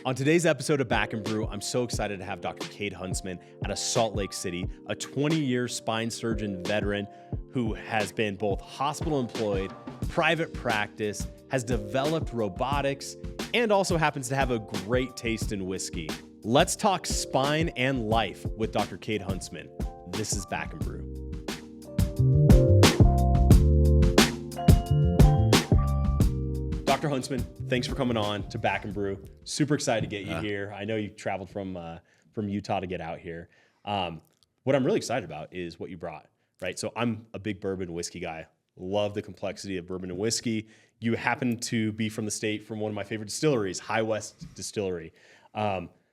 On today's episode of Back and Brew, I'm so excited to have Dr. Kade Huntsman out of Salt Lake City, a 20-year spine surgeon veteran who has been both hospital employed, private practice, has developed robotics, and also happens to have a great taste in whiskey. Let's talk spine and life with Dr. Kade Huntsman. This is Back and Brew. Dr. Huntsman, thanks for coming on to Back and Brew. Super excited to get you here. I know you traveled from Utah to get out here. What I'm really excited about is what you brought, right? So I'm a big bourbon whiskey guy. Love the complexity of bourbon and whiskey. You happen to be from the state, from one of my favorite distilleries, High West Distillery.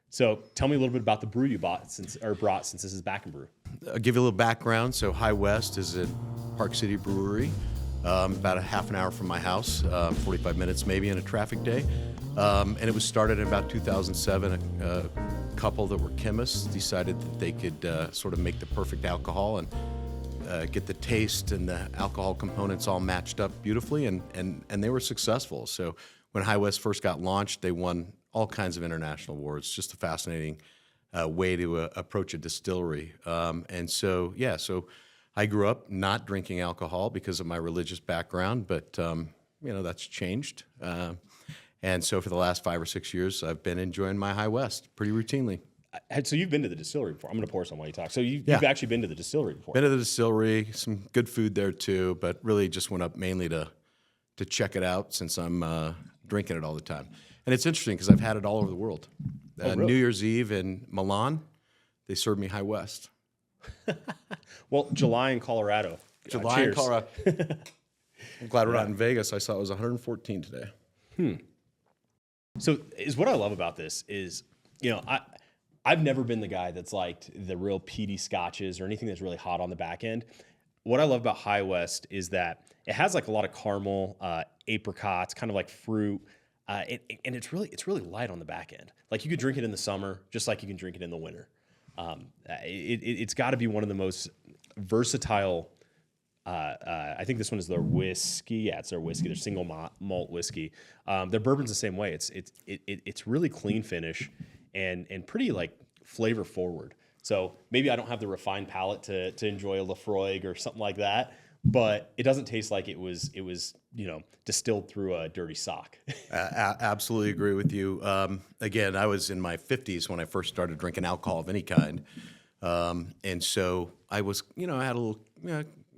So tell me a little bit about the brew you brought since this is Back and Brew. I'll give you a little background. So High West is a Park City brewery. About a half an hour from my house, 45 minutes maybe in a traffic day. And it was started in about 2007. A couple that were chemists decided that they could sort of make the perfect alcohol and get the taste and the alcohol components all matched up beautifully, and they were successful. So when High West first got launched, they won all kinds of international awards. Just a fascinating way to approach a distillery. So I grew up not drinking alcohol because of my religious background, but that's changed. And so for the last 5 or 6 years, I've been enjoying my High West pretty routinely. So you've been to the distillery before. I'm going to pour some while you talk. So you've actually been to the distillery before. Been to the distillery, some good food there too, but really just went up mainly to check it out since I'm drinking it all the time. And it's interesting because I've had it all over the world. Really? New Year's Eve in Milan, they served me High West. Well, July in Colorado. In Colorado. I'm glad we're not in Vegas. I saw it was 114 today. So is what I love about this is, I've never been the guy that's liked the real peaty scotches or anything that's really hot on the back end. What I love about High West is that it has like a lot of caramel, apricots, kind of like fruit, and it's really light on the back end. Like you could drink it in the summer, just like you can drink it in the winter. It's got to be one of the most versatile. I think this one is their whiskey. Yeah, it's their whiskey. Their single malt whiskey. Their bourbon's the same way. It's really clean finish and pretty like flavor forward. So maybe I don't have the refined palate to enjoy a Lafroig or something like that, but it doesn't taste like it was distilled through a dirty sock. Absolutely agree with you. Again, I was in my 50s when I first started drinking alcohol of any kind. And so I was, I had a little,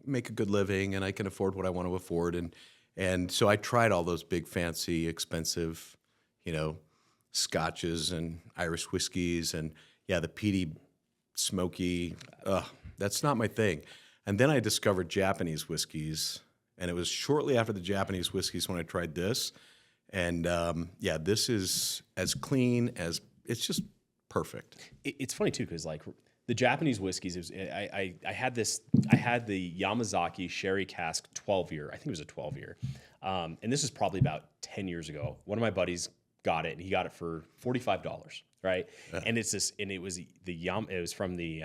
make a good living and I can afford what I want to afford. And so I tried all those big, fancy, expensive, scotches and Irish whiskeys and the peaty, smoky, that's not my thing. And then I discovered Japanese whiskeys, and it was shortly after the Japanese whiskeys when I tried this. And this is as clean as, it's just perfect. It's funny too, because like the Japanese whiskeys, I had the Yamazaki sherry cask 12-year. I think it was a 12-year. And this is probably about 10 years ago. One of my buddies got it, and he got it for $45, right? And it was from the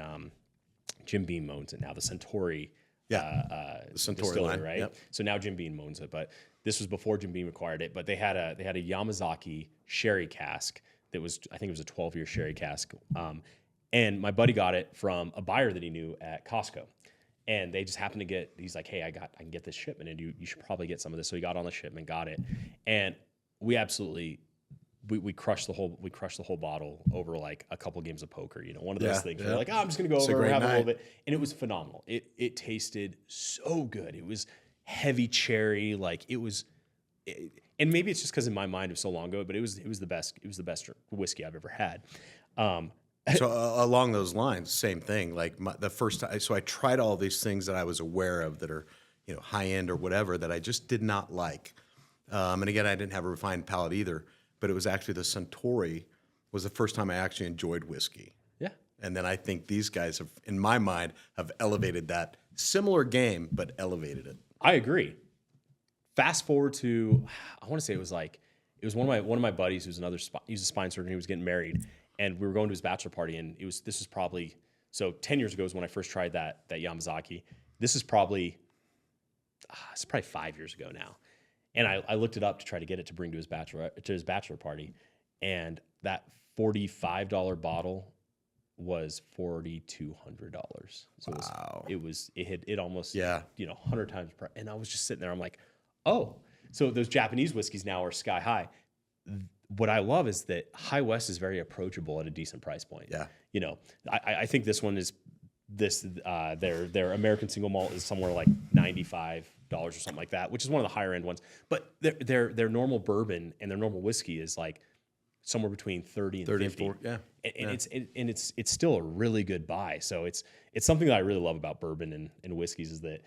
Jim Beam owns it now, the Suntory the Suntory distillery, line, right? Yep. So now Jim Beam owns it, but this was before Jim Beam acquired it. But they had a Yamazaki sherry cask that was, I think it was a 12-year sherry cask. And my buddy got it from a buyer that he knew at Costco. And they just happened to he's like, hey, I can get this shipment, and you should probably get some of this. So he got on the shipment, got it. And we absolutely we crushed the whole bottle over like a couple games of poker. One of those things. Yeah. We're like, I'm just gonna go over and have a little bit, and it was phenomenal. It tasted so good. It was heavy cherry, like it was. And maybe it's just because in my mind it was so long ago, but it was the best. It was the best whiskey I've ever had. So along those lines, same thing. Like the first time, so I tried all these things that I was aware of that are high end or whatever that I just did not like. And again, I didn't have a refined palate either. But it was actually the Suntory was the first time I actually enjoyed whiskey. Yeah. And then I think these guys have, in my mind, have elevated that similar game, but elevated it. I agree. Fast forward to, I want to say it was one of my buddies who's he's a spine surgeon. He was getting married, and we were going to his bachelor party, and this was probably 10 years ago is when I first tried that Yamazaki. This is probably 5 years ago now. And I looked it up to try to get it to bring to his bachelor party. and that $45 bottle was $4,200. So Wow. it almost, Yeah. 100 times the price. And I was just sitting there, I'm like, oh, so those Japanese whiskeys now are sky high. What I love is that High West is very approachable at a decent price point. Yeah. I think this one is their American single malt is somewhere like $95 or something like that, which is one of the higher end ones. But their normal bourbon and their normal whiskey is like somewhere between 30 and 50. 34, yeah. And it's still a really good buy. So it's something that I really love about bourbon and whiskeys is that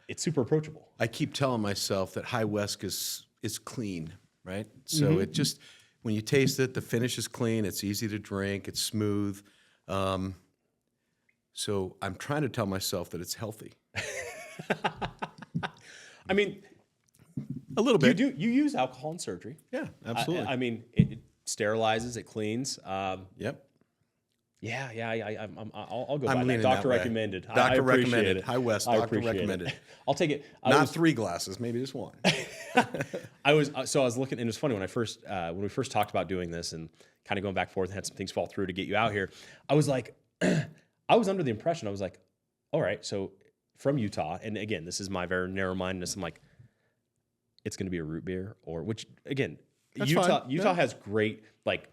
it's super approachable. I keep telling myself that High West is clean, right? So it just, when you taste it, the finish is clean. It's easy to drink. It's smooth. So I'm trying to tell myself that it's healthy. I mean, A little bit. you use alcohol in surgery. Yeah, absolutely. I mean, it sterilizes, it cleans. Yep. I'll go I'm by that. leaning Doctor that way. recommended. I Doctor appreciate recommended. it. High West, I doctor appreciate it. recommended. I'll take it. Not 3 glasses, maybe just 1. I was looking, and it was funny when we first talked about doing this and kind of going back and forth and had some things fall through to get you out here. I was like, I was under the impression, I was like, all right, so from Utah, and again, this is my very narrow mindedness. I'm like, it's going to be a root beer, or which again, That's Utah fine. Yeah. has great, like,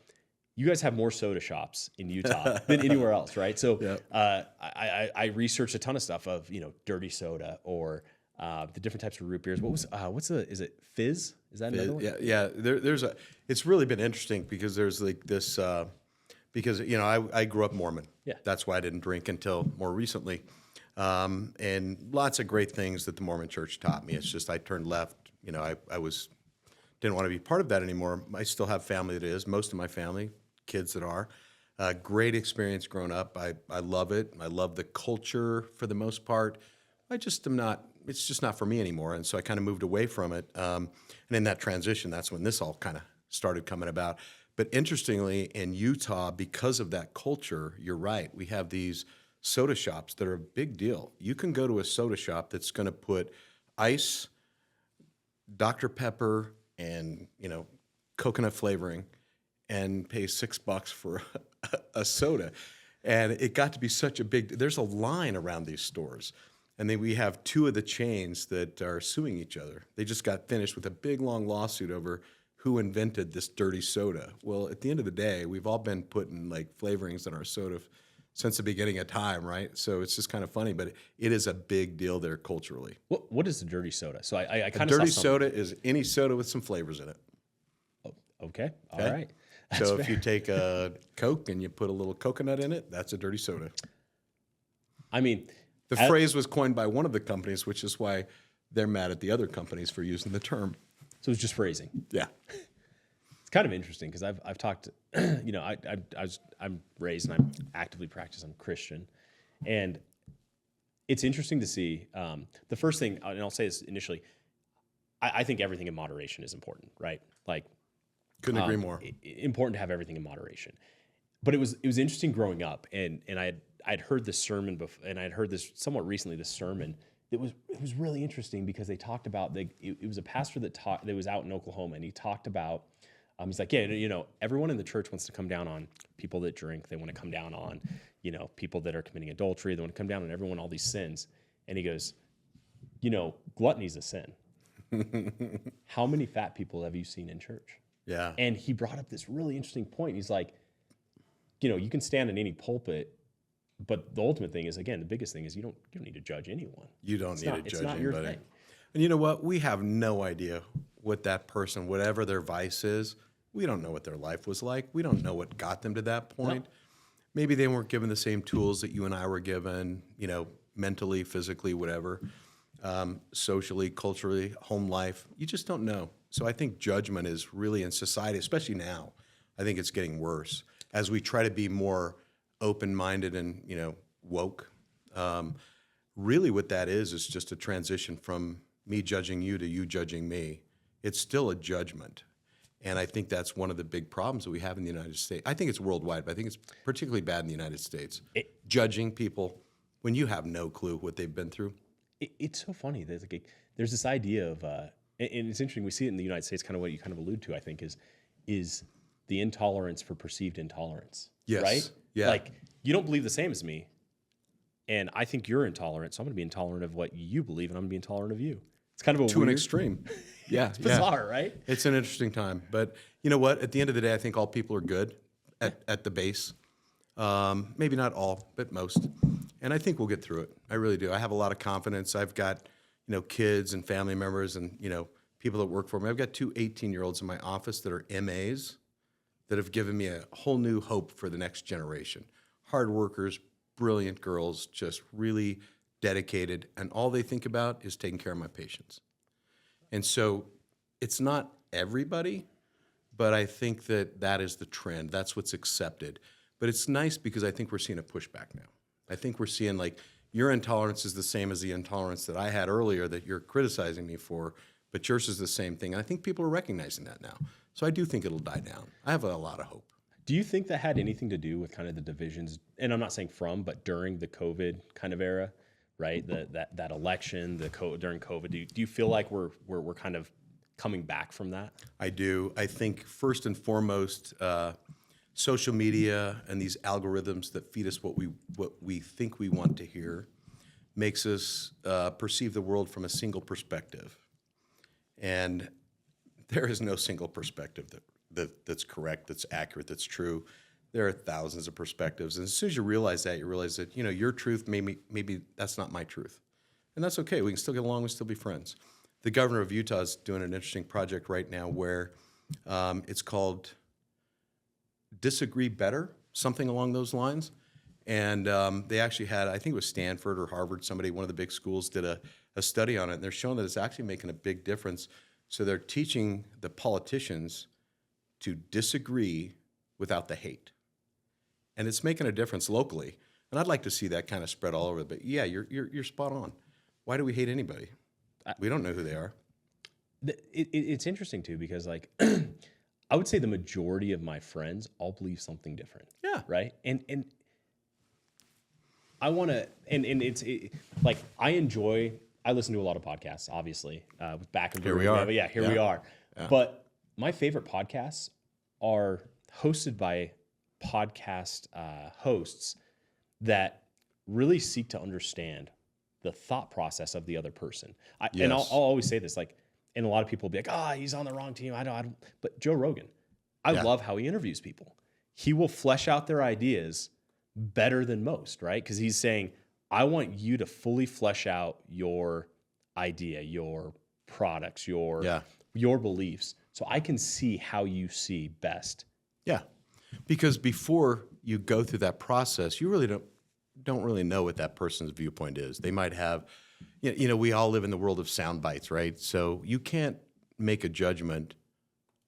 you guys have more soda shops in Utah than anywhere else, right? So I researched a ton of stuff of dirty soda or the different types of root beers. Is it Fizz? Is that another one? Yeah. It's really been interesting because there's like this, because I grew up Mormon. Yeah. That's why I didn't drink until more recently. And lots of great things that the Mormon Church taught me. It's just I turned left. I didn't want to be part of that anymore. I still have family that is. Most of my family, kids that are. Great experience growing up. I love it. I love the culture for the most part. I just am not. It's just not for me anymore. And so I kind of moved away from it. And in that transition, that's when this all kind of started coming about. But interestingly, in Utah, because of that culture, you're right. We have these soda shops that are a big deal. You can go to a soda shop that's going to put ice, Dr. Pepper, and coconut flavoring, and pay $6 for a soda. And it got to be such a big. There's a line around these stores, and then we have 2 of the chains that are suing each other. They just got finished with a big long lawsuit over who invented this dirty soda. Well, at the end of the day, we've all been putting like flavorings in our soda since the beginning of time, right? So it's just kind of funny, but it is a big deal there culturally. What is the dirty soda? So I kind A of dirty soda is any soda with some flavors in it. Okay. All Okay? right. So if you take a Coke and you put a little coconut in it, that's a dirty soda. I mean, The phrase was coined by one of the companies, which is why they're mad at the other companies for using the term. so it's just phrasing. Yeah. It's kind of interesting because I've talked, I'm raised and I'm actively practice. I'm Christian, and it's interesting to see. The first thing, and I'll say this initially, I think everything in moderation is important, right? Like, Couldn't agree more. Important to have everything in moderation. But it was interesting growing up, and I'd heard this sermon before, and I'd heard this somewhat recently. This sermon it was really interesting because they talked about it was a pastor that was out in Oklahoma, and he talked about. He's like, everyone in the church wants to come down on people that drink. They want to come down on, people that are committing adultery. They want to come down on everyone, all these sins. And he goes, gluttony's a sin. How many fat people have you seen in church? Yeah. And he brought up this really interesting point. He's like, you can stand in any pulpit, but the ultimate thing is, again, the biggest thing is you don't need to judge anyone. You don't need to It's judge not your anybody. thing. And you know what? We have no idea what that person, whatever their vice is, we don't know what their life was like. We don't know what got them to that point. No. Maybe they weren't given the same tools that you and I were given, mentally, physically, whatever, socially, culturally, home life. You just don't know. So I think judgment is really in society, especially now. I think it's getting worse as we try to be more open-minded and, woke. Really what that is just a transition from me judging you to you judging me. It's still a judgment. And I think that's one of the big problems that we have in the United States. I think it's worldwide, but I think it's particularly bad in the United States. Judging people when you have no clue what they've been through. It's so funny. There's this idea of, and it's interesting. We see it in the United States. Kind of what you kind of allude to, I think, is the intolerance for perceived intolerance. Yes. Right? Yeah. Like, you don't believe the same as me, and I think you're intolerant, so I'm going to be intolerant of what you believe, and I'm going to be intolerant of you. It's kind of a To weird, an extreme. Yeah. it's bizarre, right? It's an interesting time. But you know what? At the end of the day, I think all people are good at the base. Maybe not all, but most. And I think we'll get through it. I really do. I have a lot of confidence. I've got, kids and family members and, people that work for me. I've got two 18-year-olds in my office that are MAs that have given me a whole new hope for the next generation. Hard workers, brilliant girls, just really dedicated, and all they think about is taking care of my patients. And so it's not everybody, but I think that is the trend. That's what's accepted. But it's nice because I think we're seeing a pushback now. I think we're seeing, like, your intolerance is the same as the intolerance that I had earlier that you're criticizing me for, but yours is the same thing. And I think people are recognizing that now. So I do think it'll die down. I have a lot of hope. Do you think that had anything to do with kind of the divisions, and I'm not saying but during the COVID kind of era, right? That election, during COVID, do you feel like we're kind of coming back from that? I do. I think first and foremost, social media and these algorithms that feed us what we think we want to hear makes us perceive the world from a single perspective. And there is no single perspective that's correct, that's accurate, that's true. There are thousands of perspectives. And as soon as you realize that, your truth, maybe that's not my truth. And that's okay. We can still get along. We can still be friends. The governor of Utah is doing an interesting project right now where it's called Disagree Better, something along those lines. And they actually had, I think it was Stanford or Harvard, one of the big schools did a study on it. And they're showing that it's actually making a big difference. So they're teaching the politicians to disagree without the hate. And it's making a difference locally. And I'd like to see that kind of spread all over. But yeah, you're spot on. Why do we hate anybody? We don't know who they are. It's interesting too, because like I would say the majority of my friends all believe something different. Yeah. Right. And I want to, like I listen to a lot of podcasts, obviously, back in Here we are. But yeah, here we are. Yeah. But my favorite podcasts are hosted by podcast hosts that really seek to understand the thought process of the other person. And I'll always say this, like, and a lot of people will be like, he's on the wrong team. I don't. But Joe Rogan, I love how he interviews people. He will flesh out their ideas better than most, right? Because he's saying, I want you to fully flesh out your idea, your products, your beliefs, so I can see how you see best. Yeah, because before you go through that process, you really don't really know what that person's viewpoint is. They might have, we all live in the world of sound bites, right? So you can't make a judgment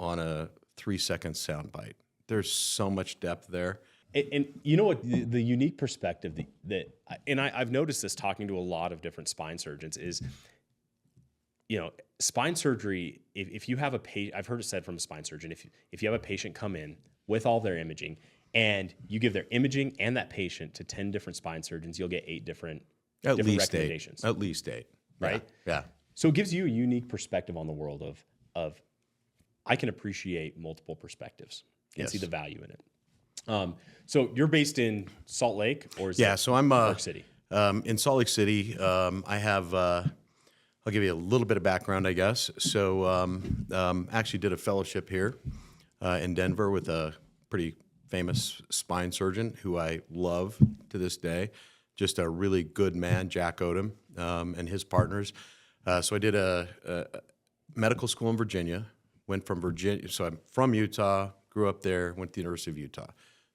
on a 3-second sound bite. There's so much depth there. And you know what, the unique perspective I've noticed this talking to a lot of different spine surgeons is, spine surgery, if you have a patient, I've heard it said from a spine surgeon, if you have a patient come in with all their imaging and you give their imaging and that patient to 10 different spine surgeons, you'll get 8 different recommendations. At least 8. Right? Yeah. So it gives you a unique perspective on the world of I can appreciate multiple perspectives and see the value in it. So you're based in Salt Lake, or is it so I'm Park City? In Salt Lake City. I have. I'll give you a little bit of background, I guess. So actually did a fellowship here in Denver with a pretty famous spine surgeon who I love to this day. Just a really good man, Jack Odom, and his partners. So I did a medical school in Virginia. Went from Virginia. So I'm from Utah. Grew up there. Went to the University of Utah.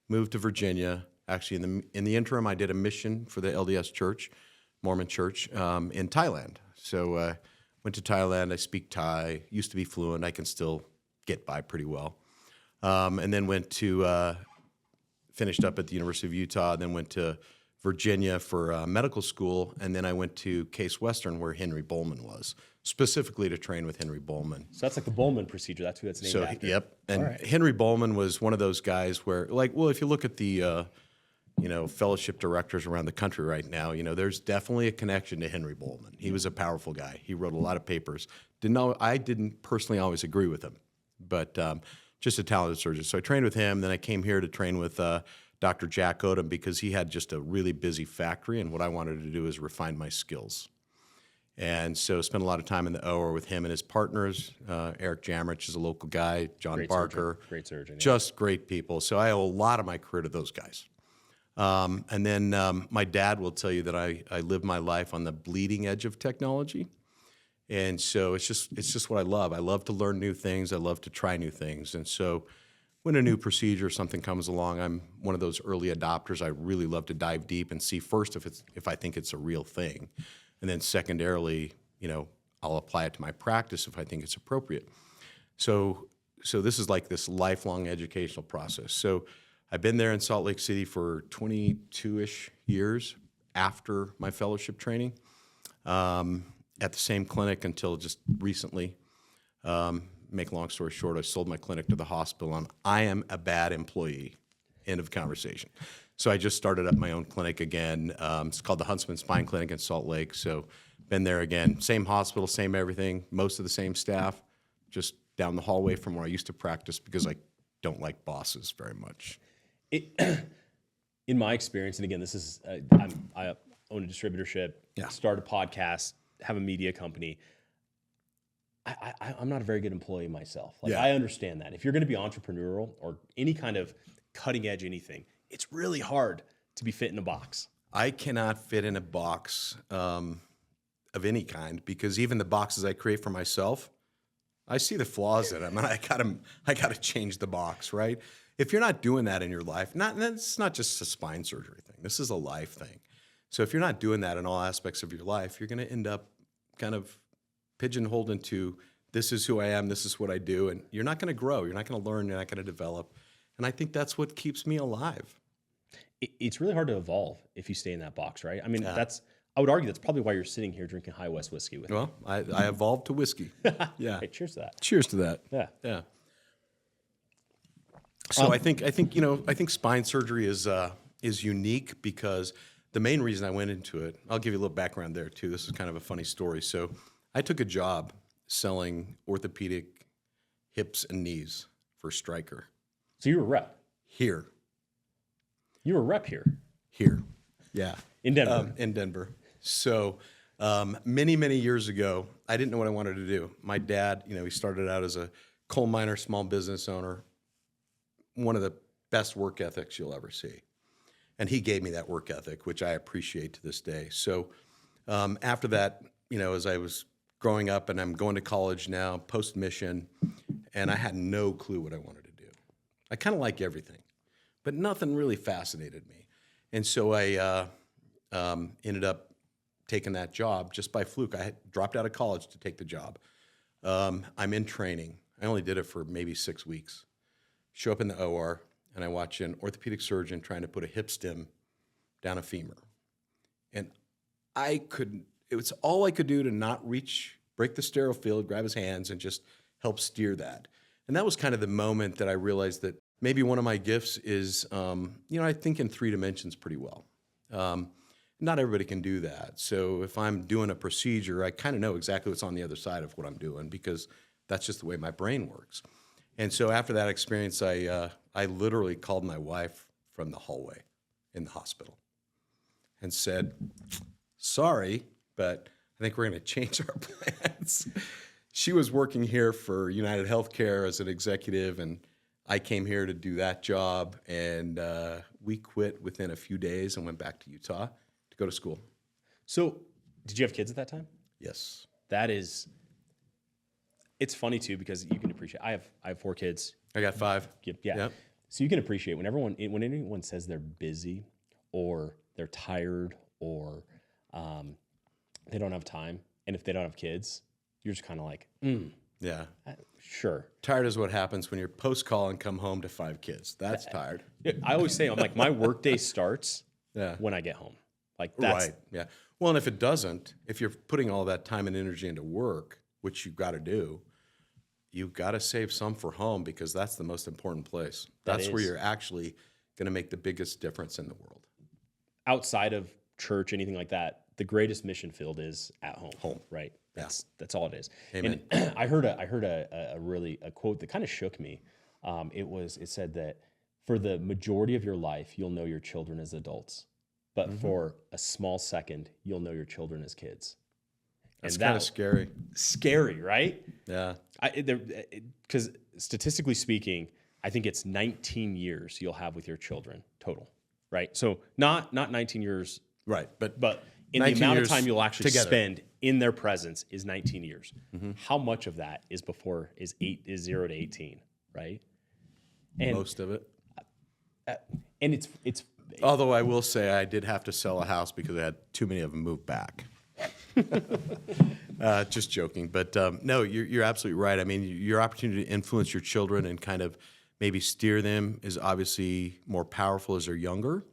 Moved to Virginia. Actually, in the interim, I did a mission for the LDS Church, Mormon Church, in Thailand. So went to Thailand. I speak Thai. Used to be fluent. I can still get by pretty well. And then finished up at the University of Utah. Then went to Virginia for medical school. And then I went to Case Western, where Henry Bowman was, specifically to train with Henry Bowman. So that's like the Bowman procedure. That's who that's named after. Yep. And Henry Bowman was one of those guys where, if you look at the, fellowship directors around the country right now, there's definitely a connection to Henry Bowman. He was a powerful guy. He wrote a lot of papers. I didn't personally always agree with him, but just a talented surgeon. So I trained with him. Then I came here to train with Dr. Jack Odom because he had just a really busy factory, and what I wanted to do is refine my skills. And so spent a lot of time in the OR with him and his partners. Eric Jamrich is a local guy, John Great Barker. surgeon. Great surgeon. Yeah. Just great people. So I owe a lot of my career to those guys. And then my dad will tell you that I live my life on the bleeding edge of technology. And so it's just what I love. I love to learn new things. I love to try new things. And so when a new procedure or something comes along, I'm one of those early adopters. I really love to dive deep and see first if I think it's a real thing. And then secondarily, I'll apply it to my practice if I think it's appropriate. So this is like this lifelong educational process. So I've been there in Salt Lake City for 22-ish years after my fellowship training, at the same clinic until just recently. Make a long story short, I sold my clinic to the hospital, and I am a bad employee. End of conversation. So I just started up my own clinic again. It's called the Huntsman Spine Clinic in Salt Lake. So been there again. Same hospital, same everything, most of the same staff, just down the hallway from where I used to practice because I don't like bosses very much. In my experience, and again, this is I own a distributorship, start a podcast, have a media company. I'm not a very good employee myself. I understand that. If you're going to be entrepreneurial or any kind of cutting edge anything, it's really hard to be fit in a box. I cannot fit in a box of any kind because even the boxes I create for myself, I see the flaws in them, and I gotta change the box, right? If you're not doing that in your life, it's not just a spine surgery thing. This is a life thing. So if you're not doing that in all aspects of your life, you're going to end up kind of pigeonholed into this is who I am, this is what I do, and you're not going to grow, you're not going to learn, you're not going to develop. And I think that's what keeps me alive. It's really hard to evolve if you stay in that box, right? I mean, I would argue that's probably why you're sitting here drinking High West whiskey with me. Well, I evolved to whiskey. Yeah. Hey, cheers to that. Cheers to that. Yeah. So I think spine surgery is unique because the main reason I went into it, I'll give you a little background there too. This is kind of a funny story. So I took a job selling orthopedic hips and knees for Stryker. So you were a rep? Here. You were a rep here? Here, yeah. In Denver? In Denver. So many, many years ago, I didn't know what I wanted to do. My dad, he started out as a coal miner, small business owner, one of the best work ethics you'll ever see. And he gave me that work ethic, which I appreciate to this day. So after that, as I was growing up and I'm going to college now, post-mission, and I had no clue what I wanted to do. I kind of like everything, but nothing really fascinated me. And so I ended up taking that job just by fluke. I had dropped out of college to take the job. I'm in training. I only did it for maybe 6 weeks. Show up in the OR, and I watch an orthopedic surgeon trying to put a hip stem down a femur. And it was all I could do to not break the sterile field, grab his hands, and just help steer that. And that was kind of the moment that I realized that maybe one of my gifts is, I think in 3 dimensions pretty well. Not everybody can do that. So if I'm doing a procedure, I kind of know exactly what's on the other side of what I'm doing because that's just the way my brain works. And so after that experience, I literally called my wife from the hallway in the hospital and said, sorry, but I think we're going to change our plans. She was working here for United Healthcare as an executive, and I came here to do that job, and we quit within a few days and went back to Utah to go to school. So did you have kids at that time? Yes. It's funny too because you can appreciate. I have 4 kids. I got 5. Yeah. Yep. So you can appreciate when anyone says they're busy or they're tired or they don't have time, and if they don't have kids, you're just kind of like, Yeah. Sure. Tired is what happens when you're post-call and come home to 5 kids. That's tired. I always say, I'm like, my workday starts when I get home. Like that's right. Yeah. Well, and if it doesn't, if you're putting all that time and energy into work, which you've got to do, you've got to save some for home because that's the most important place. That's where you're actually going to make the biggest difference in the world. Outside of church, anything like that, the greatest mission field is at home. Home. Right. That's all it is. Amen. And I heard a quote that kind of shook me. It said that for the majority of your life, you'll know your children as adults, but for a small second, you'll know your children as kids. That's kind of scary. Scary, right? Yeah. Because statistically speaking, I think it's 19 years you'll have with your children total, right? So not 19 years, Right. but in the amount of time you'll actually together. spend in their presence is 19 years. How much of that is 0 to 18, right? And Most of it. and it's Although I will say I did have to sell a house because I had too many of them move back. Just joking. But no, you're absolutely right. I mean, your opportunity to influence your children and kind of maybe steer them is obviously more powerful as they're younger.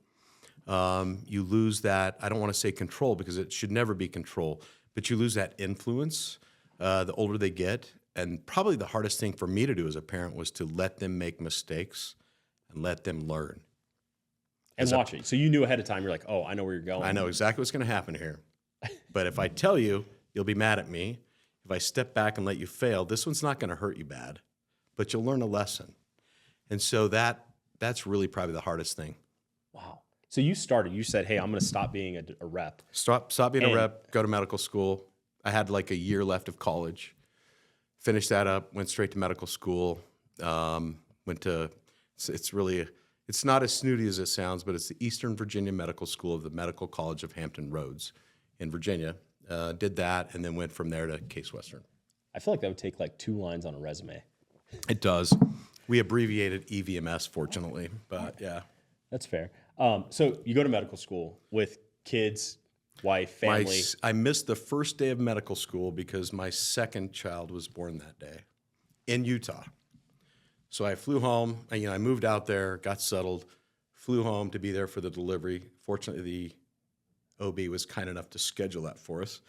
You lose that, I don't want to say control because it should never be control, but you lose that influence the older they get. And probably the hardest thing for me to do as a parent was to let them make mistakes and let them learn. and watch it. So you knew ahead of time. You're like, oh, I know where you're going. I know exactly what's going to happen here. But if I tell you, you'll be mad at me. If I step back and let you fail, this one's not going to hurt you bad, but you'll learn a lesson. And so that's really probably the hardest thing. Wow. So you said, hey, I'm going to stop being a rep. Stop being a rep, go to medical school. I had like a year left of college. Finished that up, went straight to medical school. It's not as snooty as it sounds, but it's the Eastern Virginia Medical School of the Medical College of Hampton Roads in Virginia. Did that and then went from there to Case Western. I feel like that would take like 2 lines on a resume. It does. We abbreviated EVMS, fortunately, but yeah. That's fair. So you go to medical school with kids, wife, family. I missed the first day of medical school because my second child was born that day in Utah. So I flew home. I moved out there, got settled, flew home to be there for the delivery. Fortunately, the OB was kind enough to schedule that for us.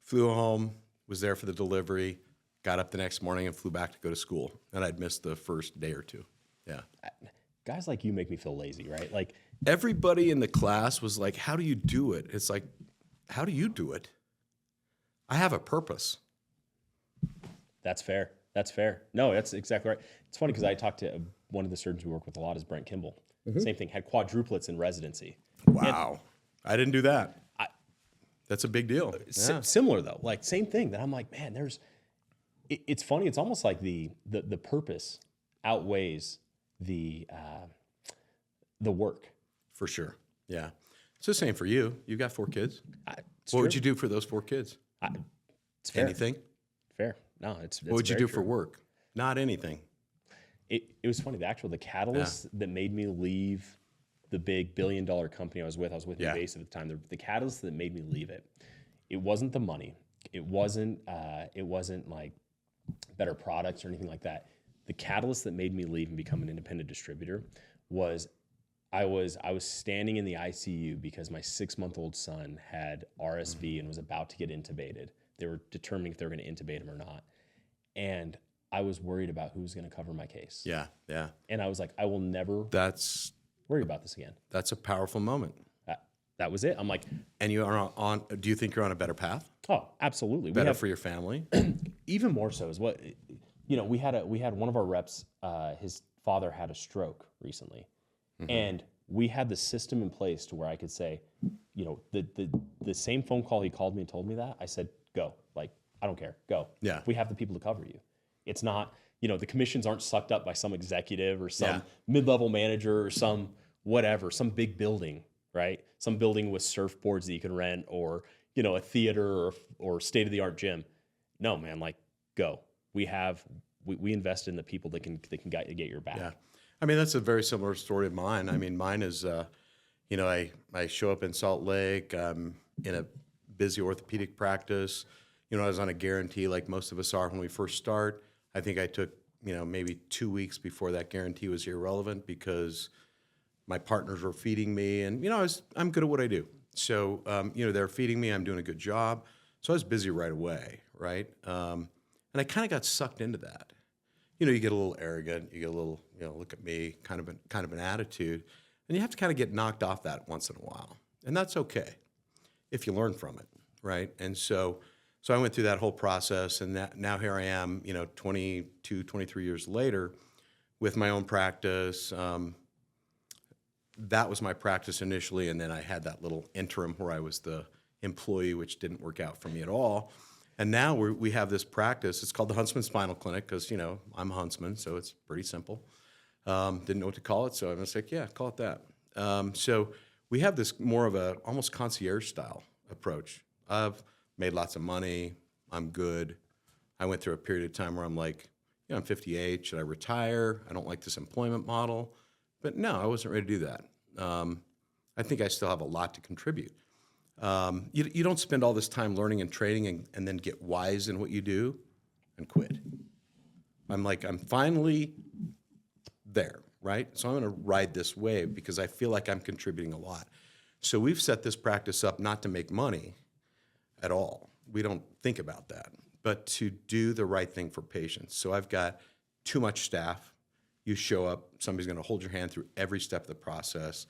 Flew home, was there for the delivery, got up the next morning and flew back to go to school. And I'd missed the first day or two. Yeah. Guys like you make me feel lazy, right? Like everybody in the class was like, how do you do it? It's like, how do you do it? I have a purpose. That's fair. That's fair. No, that's exactly right. It's funny because I talked to one of the surgeons we work with a lot is Brent Kimball. Same thing, had quadruplets in residency. Wow. I didn't do that. That's a big deal. Yeah. Similar though, like same thing that I'm like, man, it's funny. It's almost like the purpose outweighs the work. For sure. Yeah. It's the same for you. You've got 4 kids. What would you do for those 4 kids? It's fair. Anything? Fair. No, it's What would you do true. for work? Not anything. It was funny. The catalyst that made me leave the big $1 billion company I was with Invasive at the time. The catalyst that made me leave it wasn't the money. It wasn't like better products or anything like that. The catalyst that made me leave and become an independent distributor was I was standing in the ICU because my 6-month-old son had RSV and was about to get intubated. They were determining if they were going to intubate him or not. And I was worried about who was going to cover my case. Yeah, yeah. And I was like, I will never worry about this again. That's a powerful moment. That was it. I'm like, and you are on. Do you think you're on a better path? oh, absolutely. Better for your family. Even more so is what we had one of our reps. His father had a stroke recently, and we had the system in place to where I could say, the same phone call he called me and told me that I said, go. Like I don't care, go. Yeah. We have the people to cover you. It's not the commissions aren't sucked up by some executive or some mid-level manager or some big building. Right? Some building with surfboards that you can rent or, a theater or state-of-the-art gym. No, man, like go. We invest in the people that can get your back. Yeah. I mean, that's a very similar story of mine. I mean, mine is, I show up in Salt Lake, in a busy orthopedic practice. I was on a guarantee like most of us are when we first start. I think I took, maybe 2 weeks before that guarantee was irrelevant because my partners were feeding me, and I'm good at what I do. So they're feeding me. I'm doing a good job. So I was busy right away, right? And I kind of got sucked into that. You get a little arrogant. You get a little, look at me, kind of an attitude, and you have to kind of get knocked off that once in a while, and that's okay if you learn from it, right? And so I went through that whole process, and now here I am, 22, 23 years later, with my own practice. That was my practice initially, and then I had that little interim where I was the employee, which didn't work out for me at all. And now we have this practice. It's called the Huntsman Spinal Clinic because, I'm a Huntsman, so it's pretty simple. Didn't know what to call it, so I was like, yeah, call it that. So we have this more of a almost concierge style approach. I've made lots of money. I'm good. I went through a period of time where I'm like, I'm 58. Should I retire? I don't like this employment model. But no, I wasn't ready to do that. I think I still have a lot to contribute. You don't spend all this time learning and training and then get wise in what you do and quit. I'm finally there, right? So I'm going to ride this wave because I feel like I'm contributing a lot. So we've set this practice up not to make money at all. We don't think about that, but to do the right thing for patients. So I've got too much staff. You show up, somebody's going to hold your hand through every step of the process,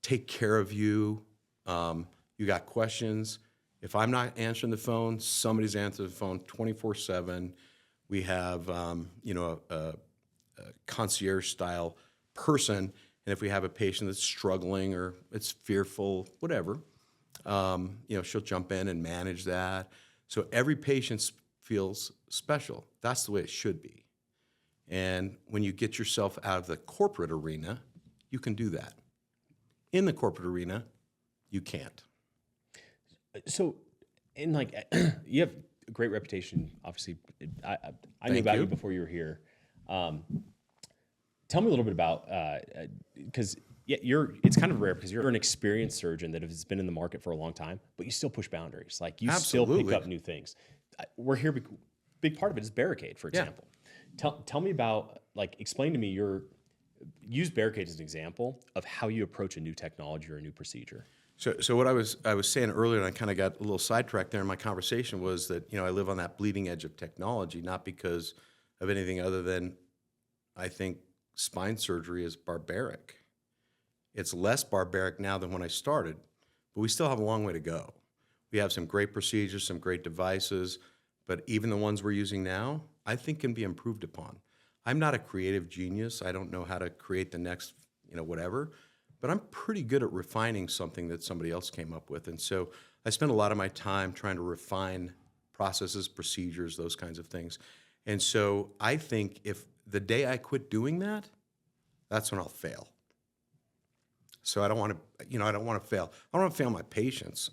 take care of you. You got questions. If I'm not answering the phone, somebody's answering the phone 24/7. We have, a concierge-style person, and if we have a patient that's struggling or it's fearful, whatever, she'll jump in and manage that. So every patient feels special. That's the way it should be. And when you get yourself out of the corporate arena, you can do that. In the corporate arena, you can't. So, you have a great reputation. Obviously, I knew about you before you were here. Tell me a little bit about because it's kind of rare because you're an experienced surgeon that has been in the market for a long time, but you still push boundaries. Like you Absolutely. still pick up new things. We're here. Big part of it is Barricade, for example. Yeah. Tell me about explain to me use Barricade as an example of how you approach a new technology or a new procedure. So what I was saying earlier, and I kind of got a little sidetracked there in my conversation, was that I live on that bleeding edge of technology, not because of anything other than I think spine surgery is barbaric. It's less barbaric now than when I started, but we still have a long way to go. We have some great procedures, some great devices, but even the ones we're using now, I think can be improved upon. I'm not a creative genius. I don't know how to create the next, whatever. But I'm pretty good at refining something that somebody else came up with. And so I spend a lot of my time trying to refine processes, procedures, those kinds of things. And so I think if the day I quit doing that, that's when I'll fail. So I don't want to, I don't want to fail. I don't want to fail my patients.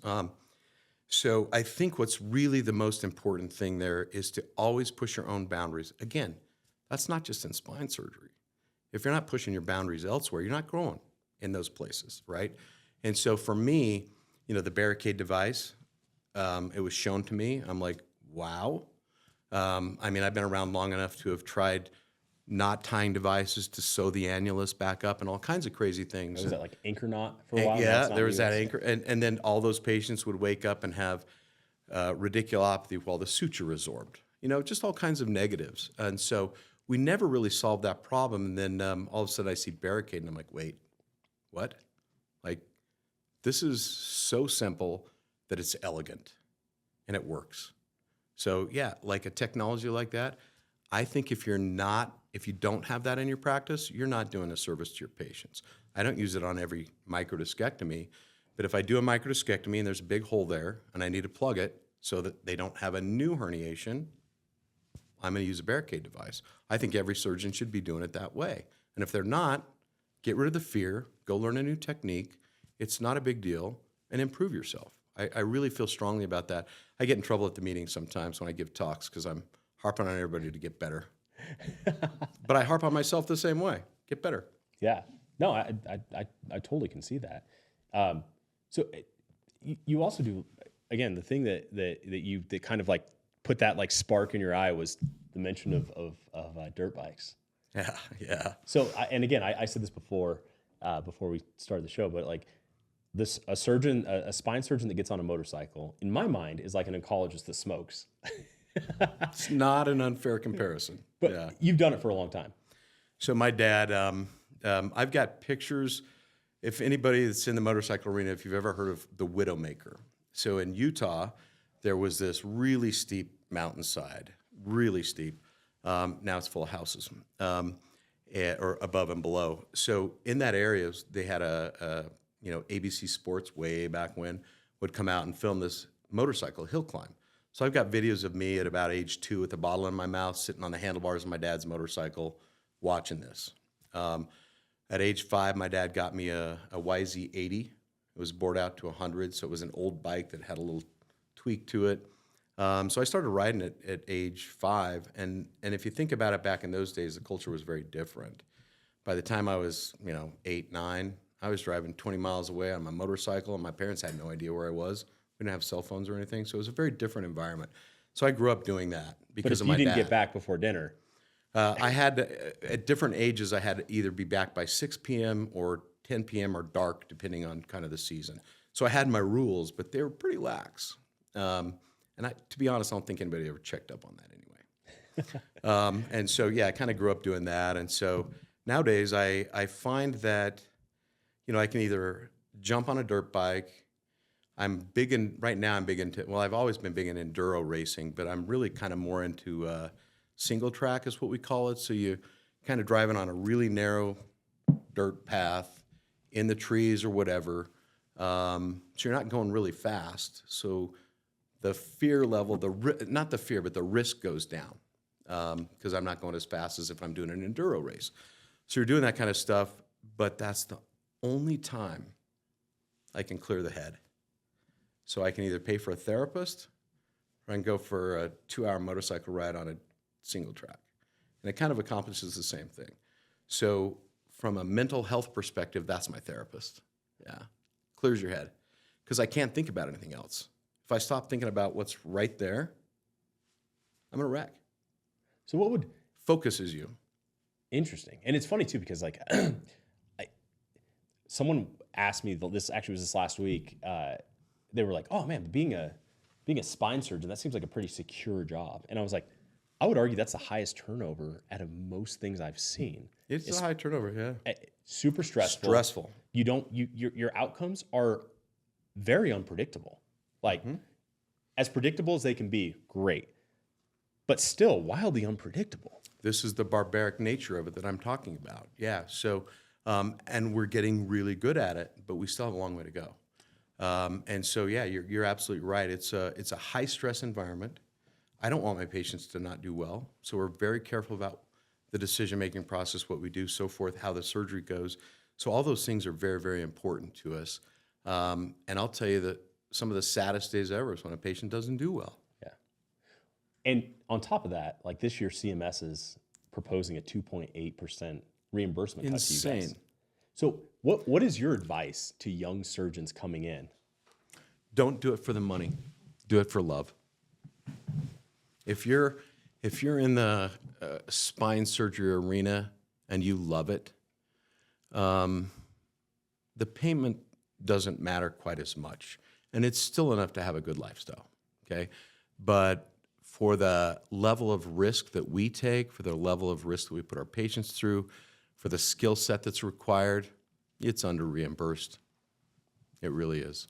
So I think what's really the most important thing there is to always push your own boundaries. Again, that's not just in spine surgery. If you're not pushing your boundaries elsewhere, you're not growing in those places, right? And so for me, the Barricade device, it was shown to me. I'm like, wow. I've been around long enough to have tried not tying devices to sew the annulus back up and all kinds of crazy things. Was that like anchor knot for a while? Yeah, there was that anchor. And then all those patients would wake up and have radiculopathy while the suture resorbed. Just all kinds of negatives. And so we never really solved that problem. And then all of a sudden I see Barricade and I'm like, wait, what? This is so simple that it's elegant and it works. So yeah, like a technology like that, I think if you don't have that in your practice, you're not doing a service to your patients. I don't use it on every microdiscectomy, but if I do a microdiscectomy and there's a big hole there and I need to plug it so that they don't have a new herniation, I'm going to use a Barricade device. I think every surgeon should be doing it that way. And if they're not, get rid of the fear, go learn a new technique. It's not a big deal, and improve yourself. I really feel strongly about that. I get in trouble at the meetings sometimes when I give talks because I'm harping on everybody to get better. But I harp on myself the same way. Get better. Yeah. No, I totally can see that. So you also do, again, the thing that kind of put that spark in your eye was the mention of dirt bikes. Yeah, yeah. So, and again, I said this before we started the show, but a spine surgeon that gets on a motorcycle, in my mind, is like an oncologist that smokes. It's not an unfair comparison. But yeah. You've done it for a long time. So my dad, I've got pictures. If anybody that's in the motorcycle arena, if you've ever heard of the Widowmaker. So in Utah, there was this really steep mountainside, really steep. Now it's full of houses. or above and below. So in that area, they had ABC Sports way back when would come out and film this motorcycle hill climb. So I've got videos of me at about age 2 with a bottle in my mouth, sitting on the handlebars of my dad's motorcycle, watching this. At age 5, my dad got me a YZ80. It was bored out to 100, so it was an old bike that had a little tweak to it. So I started riding it at age 5, and if you think about it, back in those days, the culture was very different. By the time I was, 8, 9, I was driving 20 miles away on my motorcycle, and my parents had no idea where I was. We didn't have cell phones or anything, so it was a very different environment. So I grew up doing that because of my dad. But if you didn't get back before dinner, I had at different ages, I had to either be back by 6 p.m. or 10 p.m. or dark, depending on kind of the season. So I had my rules, but they were pretty lax. And to be honest, I don't think anybody ever checked up on that anyway. And so, yeah, I kind of grew up doing that. And so nowadays I find that, I can either jump on a dirt bike. Right now I'm big into, well, I've always been big in enduro racing, but I'm really kind of more into single track is what we call it. So you kind of driving on a really narrow dirt path in the trees or whatever. So you're not going really fast. So the fear level, not the fear, but the risk goes down because I'm not going as fast as if I'm doing an enduro race. So you're doing that kind of stuff, but that's the only time I can clear the head. So I can either pay for a therapist or I can go for a 2-hour motorcycle ride on a single track. And it kind of accomplishes the same thing. So from a mental health perspective, that's my therapist. Yeah, clears your head because I can't think about anything else. If I stop thinking about what's right there, I'm in a wreck. So what would focuses you? Interesting. And it's funny too, because like someone asked me, this actually was this last week, they were like, oh man, being a spine surgeon, that seems like a pretty secure job. And I was like, I would argue that's the highest turnover out of most things I've seen. It's a high turnover, yeah. Super stressful. Stressful. Your outcomes are very unpredictable. Like as predictable as they can be, great. But still wildly unpredictable. This is the barbaric nature of it that I'm talking about. Yeah. So, and we're getting really good at it, but we still have a long way to go. And so, yeah, you're absolutely right. It's a high stress environment. I don't want my patients to not do well. So we're very careful about the decision-making process, what we do, so forth, how the surgery goes. So all those things are very, very important to us. And I'll tell you that some of the saddest days ever is when a patient doesn't do well. Yeah. And on top of that, like this year, CMS is proposing a 2.8% reimbursement cut to you guys. Insane. So what is your advice to young surgeons coming in? Don't do it for the money. Do it for love. If you're in the spine surgery arena and you love it, the payment doesn't matter quite as much. And it's still enough to have a good lifestyle, okay? But for the level of risk that we take, for the level of risk that we put our patients through, for the skill set that's required, it's under-reimbursed. It really is.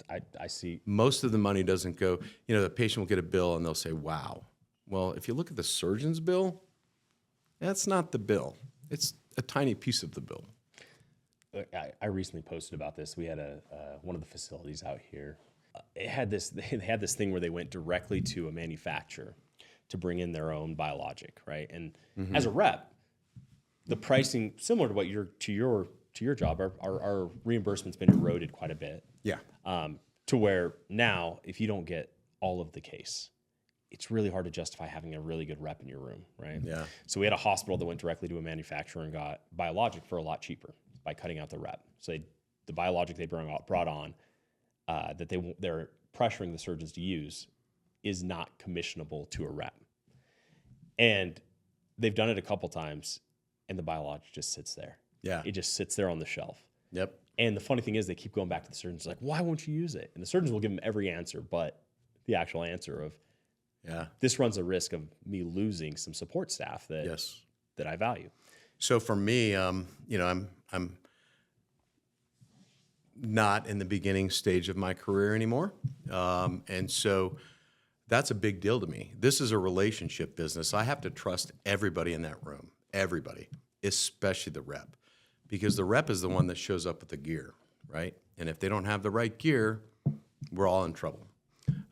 I see. Most of the money doesn't go, the patient will get a bill and they'll say, wow. Well, if you look at the surgeon's bill, that's not the bill. It's a tiny piece of the bill. I recently posted about this. We had one of the facilities out here. They had this thing where they went directly to a manufacturer to bring in their own biologic, right? And as a rep, the pricing similar to what to your job, our reimbursement's been eroded quite a bit. Yeah. To where now, if you don't get all of the case, it's really hard to justify having a really good rep in your room, right? Yeah. So we had a hospital that went directly to a manufacturer and got biologic for a lot cheaper by cutting out the rep. So the biologic they brought on that they're pressuring the surgeons to use is not commissionable to a rep. And they've done it a couple times, and the biologic just sits there. Yeah. It just sits there on the shelf. Yep. And the funny thing is they keep going back to the surgeons like, why won't you use it? And the surgeons will give them every answer, but the actual answer of, this runs a risk of me losing some support staff that I value. So for me, I'm not in the beginning stage of my career anymore. And so that's a big deal to me. This is a relationship business. I have to trust everybody in that room, everybody. especially the rep, because the rep is the one that shows up with the gear, right? And if they don't have the right gear, we're all in trouble.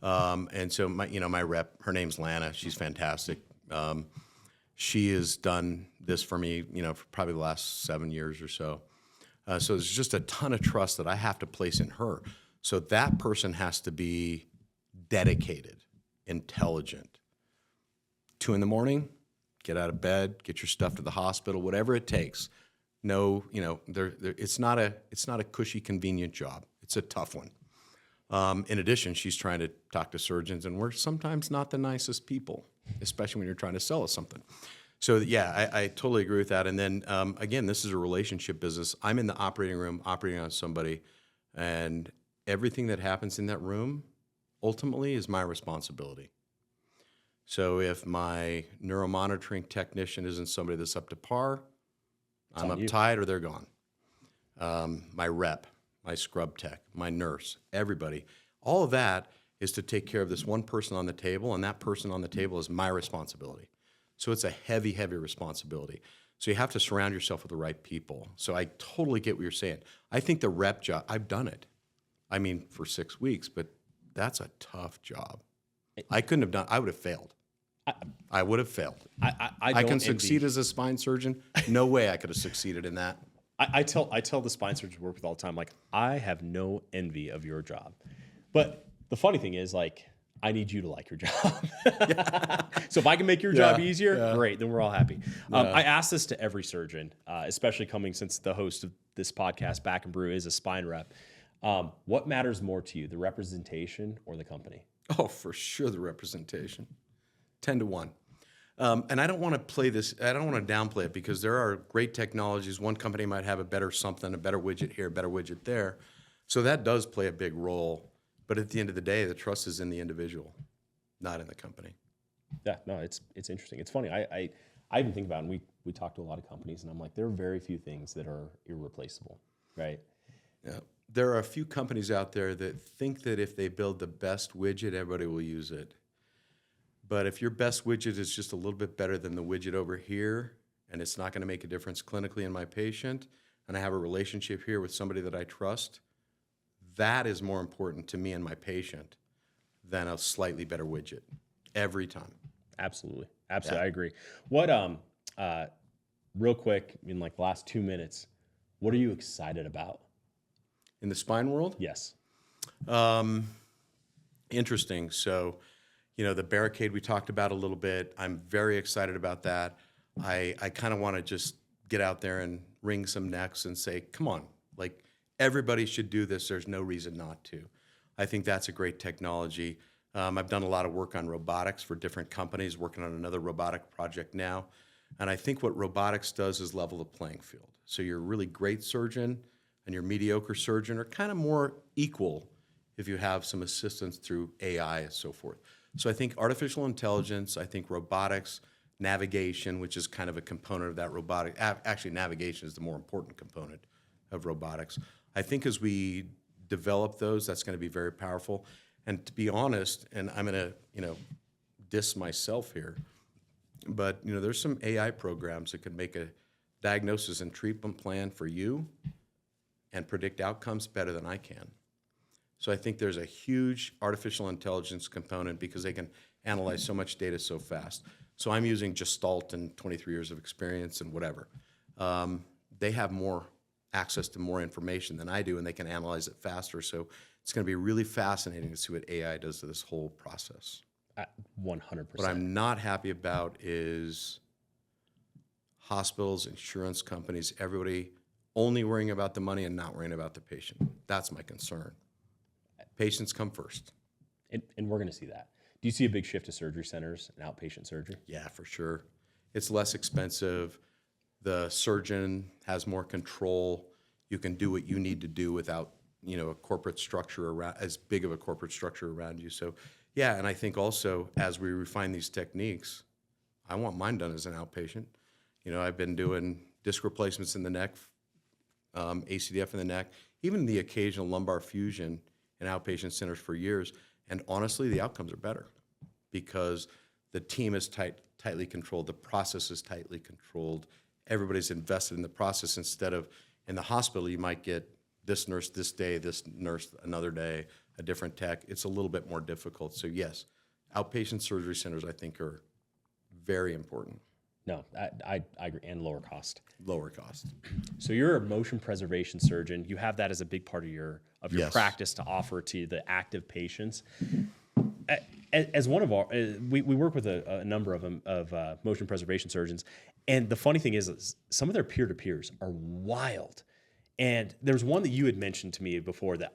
And so my rep, her name's Lana. She's fantastic. She has done this for me, for probably the last 7 years or so. So there's just a ton of trust that I have to place in her. So that person has to be dedicated, intelligent. 2 a.m, get out of bed, get your stuff to the hospital, whatever it takes. No, it's not a cushy, convenient job. It's a tough one. In addition, she's trying to talk to surgeons, and we're sometimes not the nicest people, especially when you're trying to sell us something. So yeah, I totally agree with that. And then again, this is a relationship business. I'm in the operating room operating on somebody, and everything that happens in that room ultimately is my responsibility. So if my neuromonitoring technician isn't somebody that's up to par, I'm uptight or they're gone. My rep, my scrub tech, my nurse, everybody, all of that is to take care of this one person on the table, and that person on the table is my responsibility. So it's a heavy, heavy responsibility. So you have to surround yourself with the right people. So I totally get what you're saying. I think the rep job, I've done it. I mean, for 6 weeks, but that's a tough job. I couldn't have done, I would have failed. I would have failed. I can succeed as a spine surgeon. No way I could have succeeded in that. I tell the spine surgeons we work with all the time, like, I have no envy of your job. But the funny thing is, like, I need you to like your job. So if I can make your job easier, great, then we're all happy. I ask this to every surgeon, especially coming since the host of this podcast, Back and Brew, is a spine rep. What matters more to you, the representation or the company? Oh, for sure, the representation. 10-1. And I don't want to play this, I don't want to downplay it, because there are great technologies. One company might have a better something, a better widget here, a better widget there. So that does play a big role. But at the end of the day, the trust is in the individual, not in the company. Yeah, no, it's interesting. It's funny. I even think about it, and we talk to a lot of companies, and I'm like, there are very few things that are irreplaceable, right? Yeah. There are a few companies out there that think that if they build the best widget, everybody will use it. But if your best widget is just a little bit better than the widget over here, and it's not going to make a difference clinically in my patient, and I have a relationship here with somebody that I trust, that is more important to me and my patient than a slightly better widget every time. Absolutely. Yeah. I agree. What, real quick, in like the last 2 minutes, what are you excited about? In the spine world? Yes. Interesting. So, the barricade we talked about a little bit, I'm very excited about that. I kind of want to just get out there and wring some necks and say, come on, like, everybody should do this. There's no reason not to. I think that's a great technology. I've done a lot of work on robotics for different companies, working on another robotic project now. And I think what robotics does is level the playing field. So your really great surgeon and your mediocre surgeon are kind of more equal if you have some assistance through AI and so forth. So I think artificial intelligence, I think robotics, navigation, which is kind of a component of that robotic. Actually, navigation is the more important component of robotics. I think as we develop those, that's going to be very powerful. And to be honest, and I'm going to, diss myself here, but there's some AI programs that could make a diagnosis and treatment plan for you and predict outcomes better than I can. So I think there's a huge artificial intelligence component because they can analyze so much data so fast. So I'm using Gestalt and 23 years of experience and whatever. They have more access to more information than I do, and they can analyze it faster. So it's going to be really fascinating to see what AI does to this whole process. 100%. What I'm not happy about is hospitals, insurance companies, everybody only worrying about the money and not worrying about the patient. That's my concern. Patients come first. And we're going to see that. Do you see a big shift to surgery centers and outpatient surgery? Yeah, for sure. It's less expensive. The surgeon has more control. You can do what you need to do without, a corporate structure around, as big of a corporate structure around you. So, yeah, and I think also as we refine these techniques, I want mine done as an outpatient. I've been doing disc replacements in the neck, ACDF in the neck, even the occasional lumbar fusion in outpatient centers for years. And honestly, the outcomes are better because the team is tightly controlled, the process is tightly controlled, everybody's invested in the process instead of in the hospital, you might get this nurse this day, this nurse another day, a different tech. It's a little bit more difficult. So yes, outpatient surgery centers I think are very important. No, I agree, and lower cost. Lower cost. So you're a motion preservation surgeon. You have that as a big part of your Yes. practice to offer to the active patients. As one of our, we work with a number of them of motion preservation surgeons, and the funny thing is some of their peer-to-peers are wild. And there's one that you had mentioned to me before that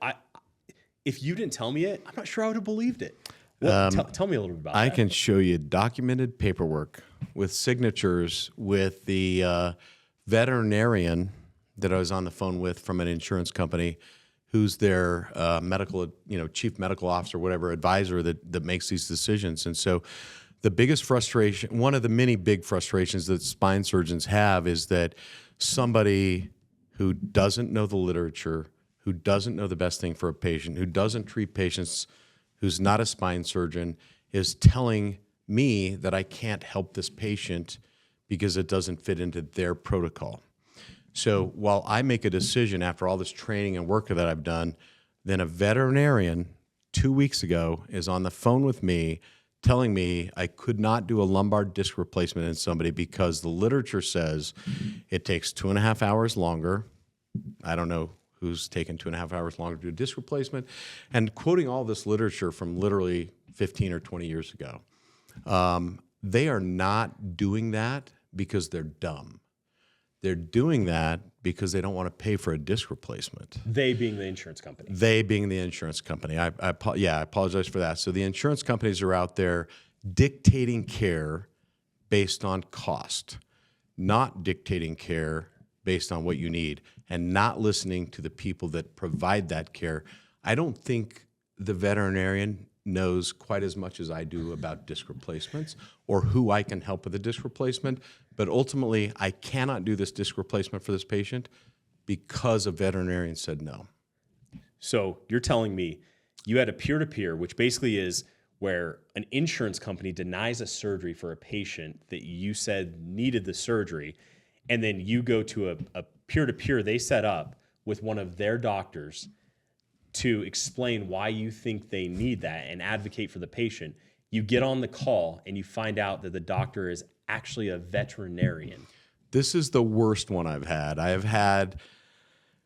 if you didn't tell me it, I'm not sure I would have believed it. Well, tell me a little bit about that. I can show you documented paperwork with signatures with the veterinarian that I was on the phone with from an insurance company, who's their chief medical officer, whatever advisor that makes these decisions. And so the biggest frustration, one of the many big frustrations that spine surgeons have is that somebody who doesn't know the literature, who doesn't know the best thing for a patient, who doesn't treat patients, who's not a spine surgeon, is telling me that I can't help this patient because it doesn't fit into their protocol. So while I make a decision after all this training and work that I've done, then a veterinarian 2 weeks ago is on the phone with me telling me I could not do a lumbar disc replacement in somebody because the literature says it takes 2.5 hours longer. I don't know who's taken 2.5 hours longer to do a disc replacement, and quoting all this literature from literally 15 or 20 years ago. They are not doing that because they're dumb. They're doing that because they don't want to pay for a disc replacement. They being the insurance company. They being the insurance company. I apologize for that. So the insurance companies are out there dictating care based on cost, not dictating care based on what you need, and not listening to the people that provide that care. I don't think the veterinarian knows quite as much as I do about disc replacements or who I can help with a disc replacement. But ultimately, I cannot do this disc replacement for this patient because a veterinarian said no. So you're telling me you had a peer-to-peer, which basically is where an insurance company denies a surgery for a patient that you said needed the surgery, and then you go to a peer-to-peer they set up with one of their doctors to explain why you think they need that and advocate for the patient. You get on the call and you find out that the doctor is actually a veterinarian. This is the worst one I've had. I have had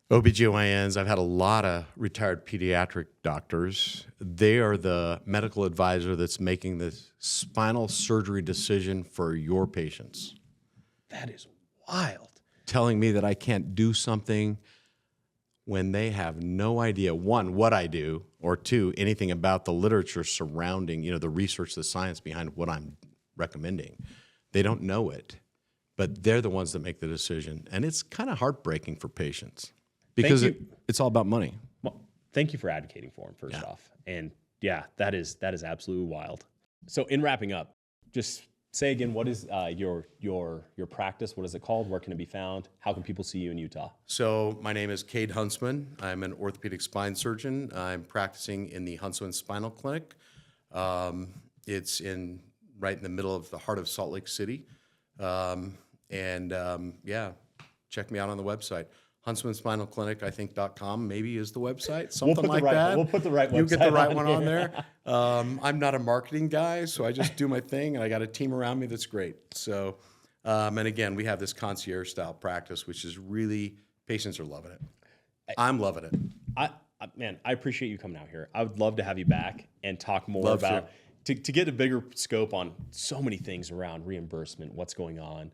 OBGYNs. I've had a lot of retired pediatric doctors. They are the medical advisor that's making the spinal surgery decision for your patients. That is wild. Telling me that I can't do something when they have no idea, one, what I do, or two, anything about the literature surrounding, the research, the science behind what I'm recommending. They don't know it, but they're the ones that make the decision. And it's kind of heartbreaking for patients because it's all about money. Well, thank you for advocating for them, first off. And yeah, that is absolutely wild. So in wrapping up, just say again, what is your practice? What is it called? Where can it be found? How can people see you in Utah? So my name is Kade Huntsman. I'm an orthopedic spine surgeon. I'm practicing in the Huntsman Spinal Clinic. It's right in the middle of the heart of Salt Lake City. Check me out on the website. Huntsman Spinal Clinic, I think .com maybe is the website, something like that. We'll put the right website. You get the right one on there. I'm not a marketing guy, so I just do my thing, and I got a team around me that's great. So, and again, we have this concierge style practice, which is really, patients are loving it. I'm loving it. I appreciate you coming out here. I would love to have you back and talk more about to get a bigger scope on so many things around reimbursement, what's going on,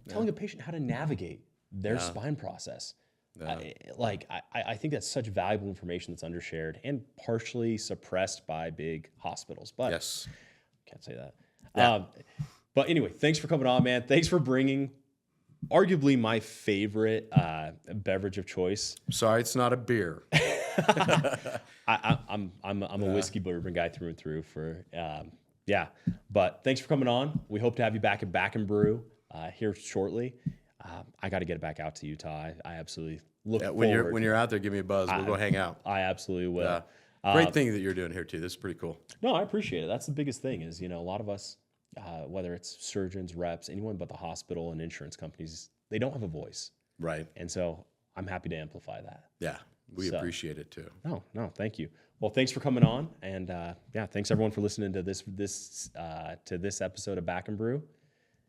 telling a patient how to navigate their spine process. I think that's such valuable information that's undershared and partially suppressed by big hospitals. But yes, can't say that. Yeah. But anyway, thanks for coming on, man. Thanks for bringing arguably my favorite beverage of choice. Sorry, it's not a beer. I'm a whiskey bourbon guy through and through. But thanks for coming on. We hope to have you back at Brew here shortly. I got to get it back out to Utah. I absolutely look forward. When you're out there, give me a buzz. We'll go hang out. I absolutely will. Great thing that you're doing here too. This is pretty cool. No, I appreciate it. That's the biggest thing is, a lot of us, whether it's surgeons, reps, anyone but the hospital and insurance companies, they don't have a voice. Right. And so I'm happy to amplify that. Yeah, we appreciate it too. No, thank you. Well, thanks for coming on, and yeah, thanks everyone for listening to this episode of Back and Brew.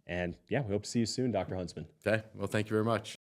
And yeah, we hope to see you soon, Dr. Huntsman. Okay. Well, thank you very much.